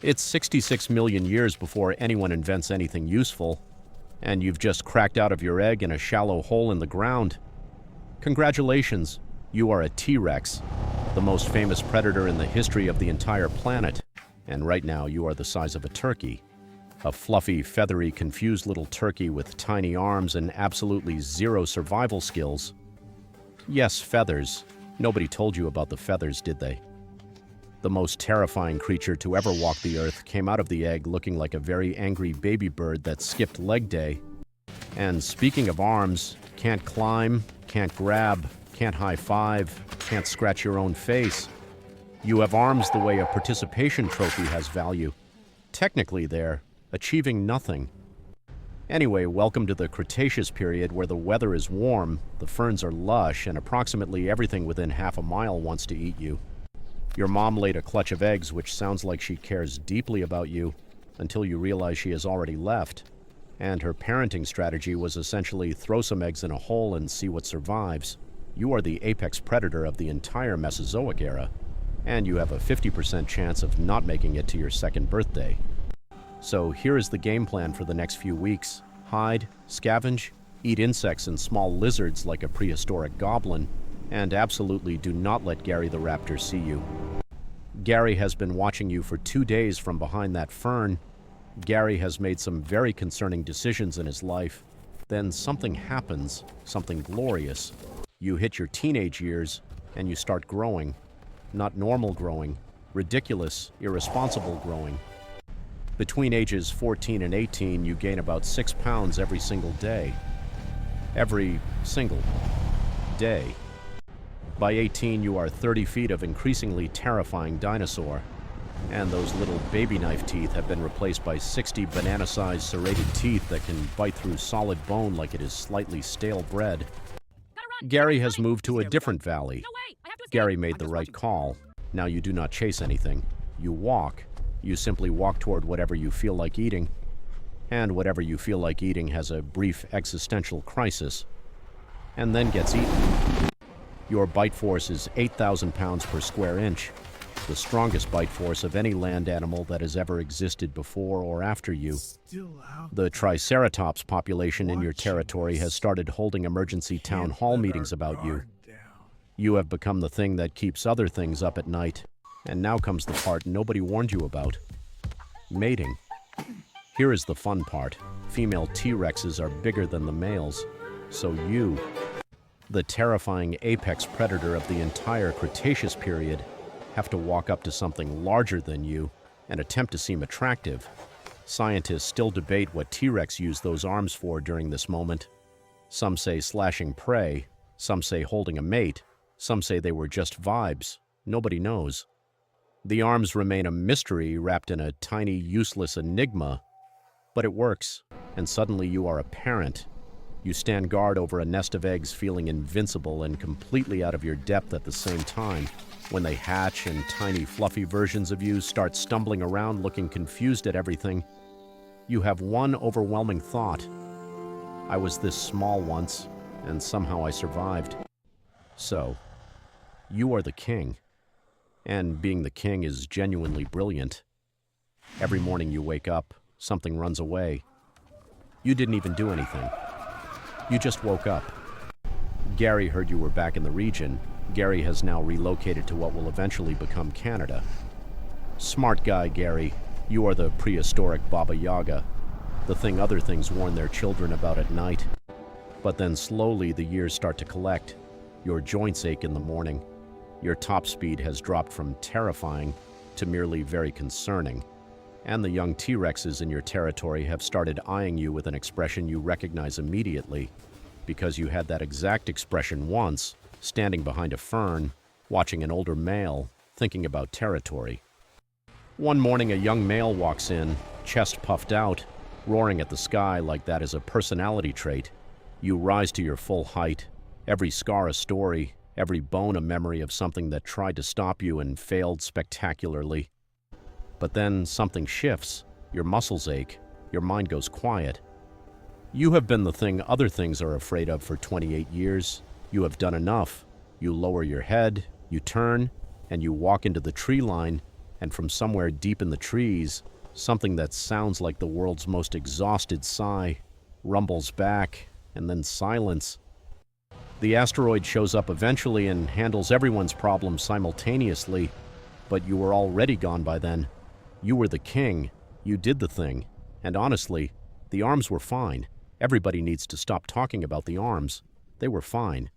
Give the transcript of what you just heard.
It's 66 million years before anyone invents anything useful, and you've just cracked out of your egg in a shallow hole in the ground. Congratulations, you are a T-Rex, the most famous predator in the history of the entire planet. And right now you are the size of a turkey. A fluffy, feathery, confused little turkey with tiny arms and absolutely zero survival skills. Yes, feathers. Nobody told you about the feathers, did they? The most terrifying creature to ever walk the earth came out of the egg looking like a very angry baby bird that skipped leg day. And speaking of arms, can't climb, can't grab, can't high-five, can't scratch your own face. You have arms the way a participation trophy has value. Technically they're achieving nothing. Anyway, welcome to the Cretaceous period where the weather is warm, the ferns are lush, and approximately everything within half a mile wants to eat you. Your mom laid a clutch of eggs, which sounds like she cares deeply about you, until you realize she has already left. And her parenting strategy was essentially throw some eggs in a hole and see what survives. You are the apex predator of the entire Mesozoic era, and you have a 50% chance of not making it to your second birthday. So here is the game plan for the next few weeks. Hide, scavenge, eat insects and small lizards like a prehistoric goblin, and absolutely do not let Gary the raptor see you. Gary has been watching you for 2 days from behind that fern. Gary has made some very concerning decisions in his life. Then something happens, something glorious. You hit your teenage years, and you start growing. Not normal growing, ridiculous, irresponsible growing. Between ages 14 and 18, you gain about 6 pounds every single day. Every single day. By 18, you are 30 feet of increasingly terrifying dinosaur, and those little baby knife teeth have been replaced by 60 banana-sized serrated teeth that can bite through solid bone like it is slightly stale bread. Gary has moved to a different valley. Gary made the right call. Now you do not chase anything. You walk. You simply walk toward whatever you feel like eating, and whatever you feel like eating has a brief existential crisis, and then gets eaten. Your bite force is 8,000 pounds per square inch, the strongest bite force of any land animal that has ever existed before or after you. The Triceratops population in your territory has started holding emergency town hall meetings about you. You have become the thing that keeps other things up at night, and now comes the part nobody warned you about. Mating. Here is the fun part. Female T-Rexes are bigger than the males, so you, the terrifying apex predator of the entire Cretaceous period, have to walk up to something larger than you and attempt to seem attractive. Scientists still debate what T-Rex used those arms for during this moment. Some say slashing prey, some say holding a mate, some say they were just vibes. Nobody knows. The arms remain a mystery wrapped in a tiny, useless enigma, but it works, and suddenly you are a parent. You stand guard over a nest of eggs feeling invincible and completely out of your depth at the same time, when they hatch and tiny fluffy versions of you start stumbling around looking confused at everything. You have one overwhelming thought. I was this small once, and somehow I survived. So, you are the king. And being the king is genuinely brilliant. Every morning you wake up, something runs away. You didn't even do anything. You just woke up. Gary heard you were back in the region. Gary has now relocated to what will eventually become Canada. Smart guy, Gary. You are the prehistoric Baba Yaga, the thing other things warn their children about at night. But then slowly the years start to collect. Your joints ache in the morning. Your top speed has dropped from terrifying to merely very concerning. And the young T-Rexes in your territory have started eyeing you with an expression you recognize immediately, because you had that exact expression once, standing behind a fern, watching an older male, thinking about territory. One morning a young male walks in, chest puffed out, roaring at the sky like that is a personality trait. You rise to your full height, every scar a story, every bone a memory of something that tried to stop you and failed spectacularly. But then something shifts, your muscles ache, your mind goes quiet. You have been the thing other things are afraid of for 28 years. You have done enough. You lower your head, you turn, and you walk into the tree line, And from somewhere deep in the trees, something that sounds like the world's most exhausted sigh rumbles back, and then silence. The asteroid shows up eventually and handles everyone's problems simultaneously, but you were already gone by then. You were the king. You did the thing. And honestly, the arms were fine. Everybody needs to stop talking about the arms. They were fine.